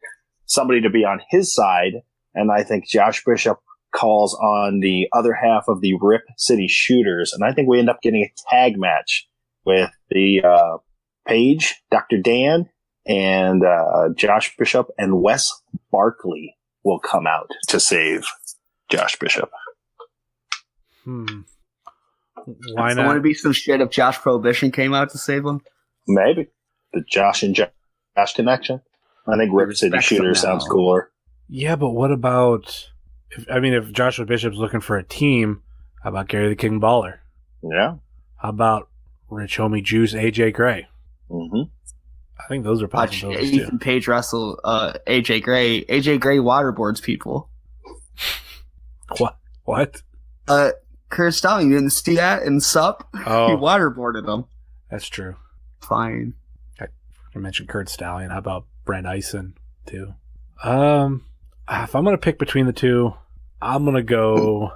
somebody to be on his side. And I think Josh Bishop calls on the other half of the Rip City Shooters. And I think we end up getting a tag match with the Page, Dr. Dan, and Josh Bishop, and Wes Barkley will come out to save Josh Bishop. Why not? not? Want to be some shit if Josh Prohibition came out to save him? Maybe. The Josh and Josh connection. I think Rip City Shooters sounds cooler. Yeah, but what about... If Joshua Bishop's looking for a team, how about Gary the King Baller? Yeah. How about Rich Homie Juice, AJ Gray? Mm-hmm. I think those are possibilities too. Ethan Page wrestle AJ Gray. AJ Gray waterboards people. What? Kurt Stallion, you didn't see that in SUP? Oh. He waterboarded them. That's true. Fine. I mentioned Kurt Stallion. How about Brent Eisen too? If I'm going to pick between the two, I'll go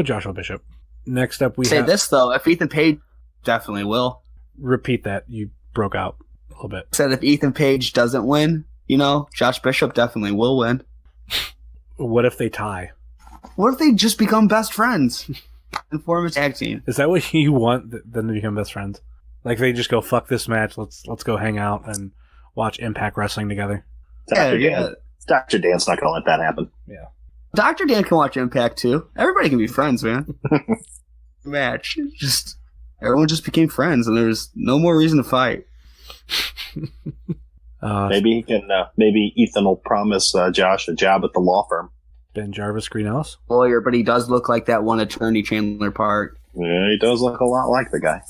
Joshua Bishop. Next up, we say this, though. If Ethan Page, definitely will. Repeat that. You broke out a little bit. Said if Ethan Page doesn't win, Josh Bishop definitely will win. What if they tie? What if they just become best friends and form a tag team? Is that what you want, them to become best friends? Like they just go, fuck this match, let's go hang out and watch Impact Wrestling together? Yeah. Dr. Dan's not going to let that happen. Yeah. Dr. Dan can watch Impact too. Everybody can be friends, man. Match. Everyone just became friends and there was no more reason to fight. Maybe Ethan will promise Josh a job at the law firm. Ben Jarvis, Greenhouse? Lawyer, but he does look like that one attorney, Chandler Park. Yeah, he does look a lot like the guy.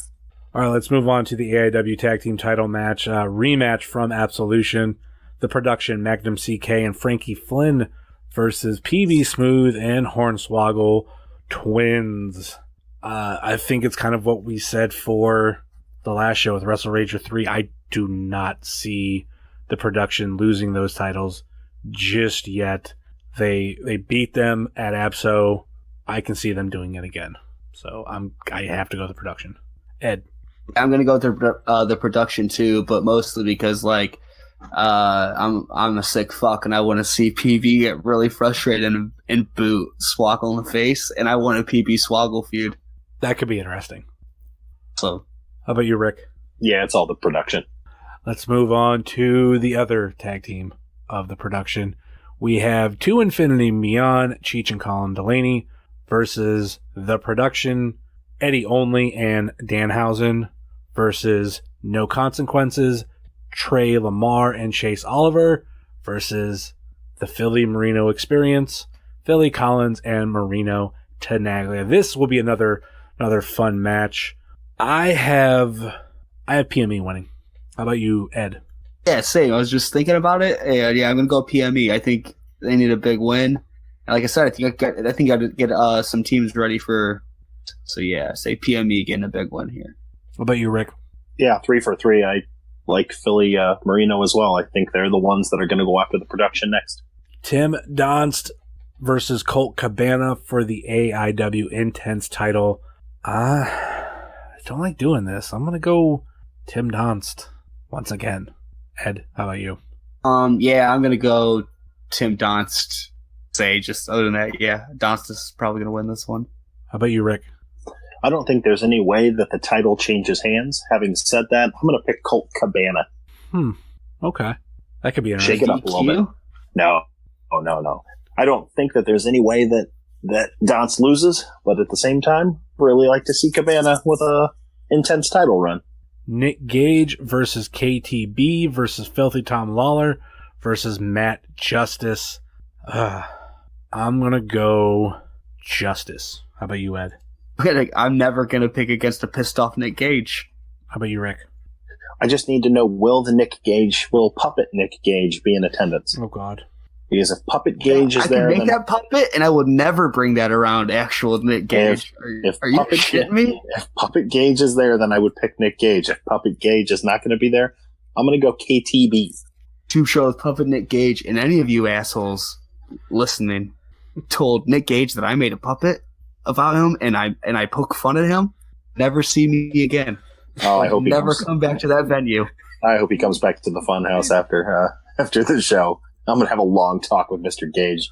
All right, let's move on to the AIW Tag Team title match. Rematch from Absolution. The production, Magnum CK and Frankie Flynn versus PB Smooth and Hornswoggle Twins. I think it's kind of what we said for the last show with Wrestle Rager 3. I do not see the production losing those titles just yet. They beat them at Abso. I can see them doing it again. So I have to go with the production. Ed. I'm going to go with the production too, but mostly because I'm a sick fuck, and I want to see PB get really frustrated and boot Swoggle in the face, and I want a PB Swoggle feud. That could be interesting. So, how about you, Rick? Yeah, it's all the production. Let's move on to the other tag team of the production. We have To Infinity and Beyond, Cheech and Colin Delaney versus the production, Eddie Only and Danhausen versus No Consequences, Trey Lamar and Chase Oliver versus the Philly Marino Experience, Philly Collins and Marino Tenaglia. This will be another fun match. I have PME winning. How about you, Ed? Yeah, same. I was just thinking about it. And yeah, I'm gonna go PME. I think they need a big win. And like I said, I think I got to get some teams ready for. So yeah, say PME getting a big win here. What about you, Rick? Yeah, 3 for 3. I like Philly Marino as well. I think they're the ones that are going to go after the production next. Tim Donst versus Colt Cabana for the AIW Intense title. I don't like doing this. I'm going to go Tim Donst once again. Ed, how about you? Yeah, I'm going to go Tim Donst. Say, just other than that, yeah, Donst is probably going to win this one. How about you, Rick? I don't think there's any way that the title changes hands. Having said that, I'm going to pick Colt Cabana. Okay. That could be interesting. Shake it up a little bit. No. Oh, no. I don't think that there's any way that Donst loses, but at the same time, really like to see Cabana with a intense title run. Nick Gage versus KTB versus Filthy Tom Lawler versus Matt Justice. I'm going to go Justice. How about you, Ed? I'm never going to pick against a pissed off Nick Gage. How about you, Rick? I just need to know, will Puppet Nick Gage be in attendance? Oh, God. Because if Puppet Gage is there... I can make that puppet, and I would never bring that around actual Nick Gage. Are you shitting me? If Puppet Gage is there, then I would pick Nick Gage. If Puppet Gage is not going to be there, I'm going to go KTB. 2 shows Puppet Nick Gage, and any of you assholes listening told Nick Gage that I made a puppet about him, and I poke fun at him, never see me again. Oh, I hope he never come back to that venue. I hope he comes back to the Funhouse after the show. I'm going to have a long talk with Mr. Gage.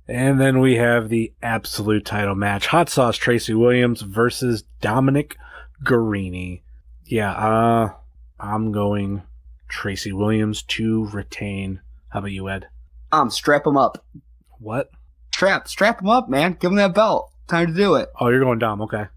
And then we have the absolute title match. Hot Sauce Tracy Williams versus Dominic Guarini. Yeah, I'm going Tracy Williams to retain. How about you, Ed? Strap him up. What? Strap him up, man. Give him that belt. Time to do it. Oh, you're going Dom. Okay.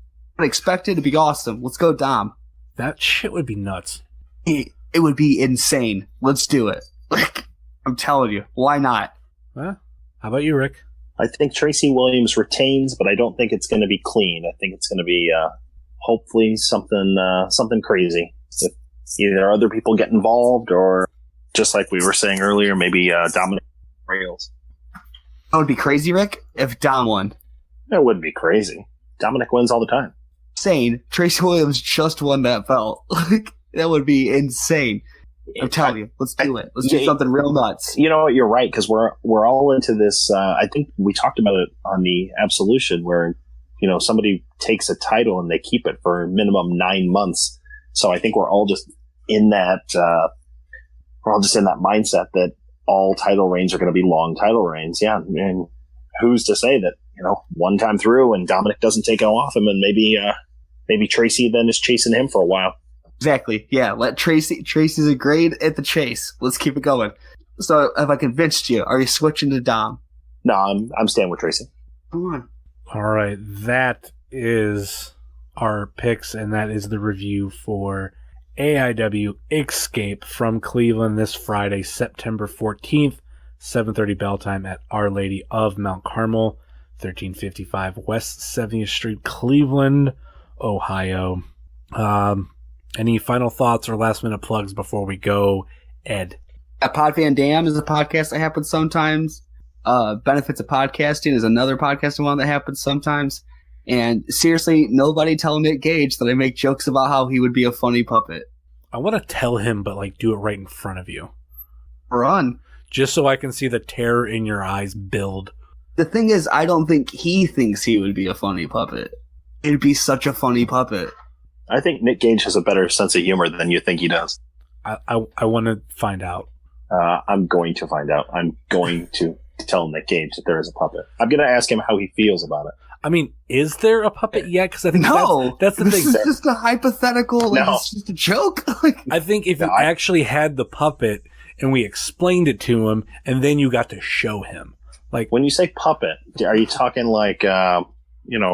I expect it to be awesome. Let's go, Dom. That shit would be nuts. It would be insane. Let's do it. Like, I'm telling you, why not? Huh? How about you, Rick? I think Tracy Williams retains, but I don't think it's going to be clean. I think it's going to be hopefully something crazy. If either other people get involved, or just like we were saying earlier, maybe Dominic Rails. That would be crazy, Rick, if Dom won. It wouldn't be crazy. Dominic wins all the time. Insane. Tracy Williams just won that belt. That would be insane. I'm telling you, let's do it. Let's do something real nuts. You know what? You're right, because we're all into this. I think we talked about it on the Absolution, where somebody takes a title and they keep it for minimum 9 months. So I think we're all just in that. We're all just in that mindset that all title reigns are going to be long title reigns. Yeah, and who's to say that one time through and Dominic doesn't take it off him, and maybe Tracy then is chasing him for a while. Exactly. Yeah, let Tracy's a grade at the chase. Let's keep it going. So, have I convinced you? Are you switching to Dom? No, I'm staying with Tracy. Come on. All right, that is our picks, and that is the review for AIW Escape from Cleveland this Friday, September 14th, 7:30 bell time at Our Lady of Mount Carmel, 1355 West 70th Street, Cleveland, Ohio. Any final thoughts or last-minute plugs before we go, Ed? Pod Van Dam is a podcast that happens sometimes. Benefits of Podcasting is another podcasting one that happens sometimes. And seriously, nobody tell Nick Gage that I make jokes about how he would be a funny puppet. I want to tell him, but do it right in front of you. Run. Just so I can see the terror in your eyes build. The thing is, I don't think he thinks he would be a funny puppet. It'd be such a funny puppet. I think Nick Gage has a better sense of humor than you think he does. I want to find out. I'm going to find out. I'm going to tell Nick Gage that there is a puppet. I'm going to ask him how he feels about it. I mean, is there a puppet yet? Because I think that's the this thing. This is just a hypothetical. Like, it's just a joke. I think if you actually had the puppet and we explained it to him, and then you got to show him, like when you say puppet, are you talking like, are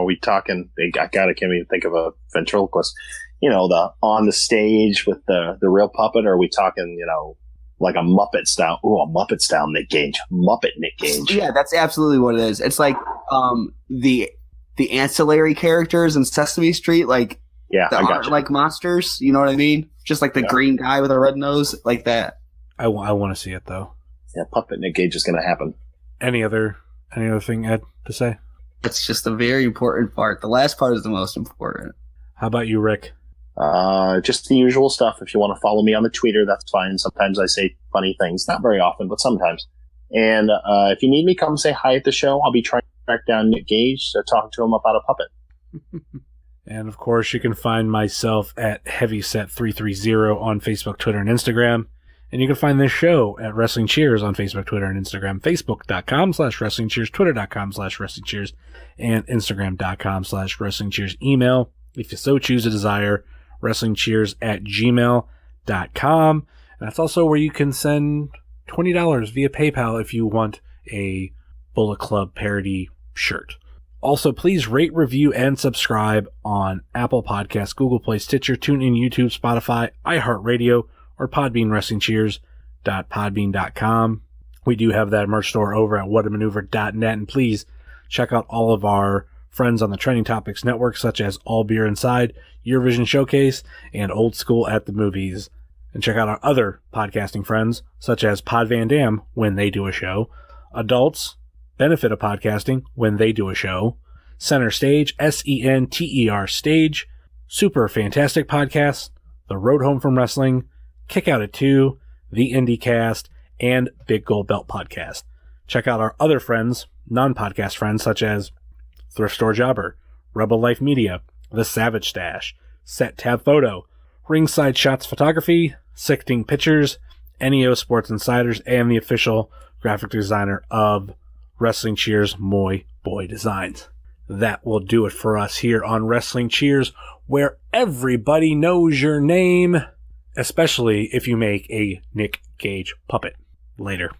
we talking? I can't even think of a ventriloquist. The on the stage with the real puppet, or are we talking, like a Muppet style? Ooh, a Muppet style Nick Gage, Muppet Nick Gage. Yeah, that's absolutely what it is. It's like the ancillary characters in Sesame Street, like I got you. Like monsters. You know what I mean? Just like the green guy with a red nose, like that. I want to see it though. Yeah, puppet Nick Gage is going to happen. Any other thing, Ed, to say? That's just a very important part. The last part is the most important. How about you, Rick? Just the usual stuff. If you want to follow me on the Twitter, that's fine. Sometimes I say funny things. Not very often, but sometimes. And if you need me, come say hi at the show. I'll be trying to track down Nick Gage to talk to him about a puppet. And, of course, you can find myself at Heavyset330 on Facebook, Twitter, and Instagram. And you can find this show at Wrestling Cheers on Facebook, Twitter, and Instagram. Facebook.com/Wrestling Cheers, Twitter.com/Wrestling Cheers, and Instagram.com/Wrestling Cheers. Email, if you so choose a desire, WrestlingCheers@gmail.com. And that's also where you can send $20 via PayPal if you want a Bullet Club parody shirt. Also, please rate, review, and subscribe on Apple Podcasts, Google Play, Stitcher, TuneIn, YouTube, Spotify, iHeartRadio, or Podbean, WrestlingCheers.podbean.com. We do have that merch store over at whatamaneuver.net, and please check out all of our friends on the Trending Topics Network, such as All Beer Inside, Eurovision Showcase, and Old School at the Movies. And check out our other podcasting friends, such as Pod Van Dam, when they do a show, Adults, Benefit of Podcasting, when they do a show, Center Stage, SENTER Stage, Super Fantastic Podcast, The Road Home from Wrestling, Kick Out at 2, The IndieCast, and Big Gold Belt Podcast. Check out our other friends, non-podcast friends, such as Thrift Store Jobber, Rebel Life Media, The Savage Stash, Set Tab Photo, Ringside Shots Photography, Sickening Pictures, NEO Sports Insiders, and the official graphic designer of Wrestling Cheers, Moy Boy Designs. That will do it for us here on Wrestling Cheers, where everybody knows your name, especially if you make a Nick Gage puppet. Later.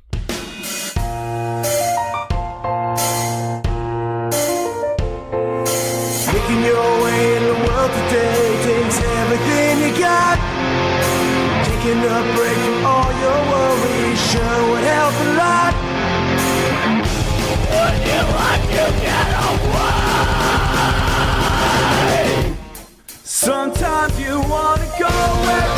Making your way in the world today takes everything you got. Taking a break from all your worries sure would help a lot. Would you like to get away? Sometimes you wanna go where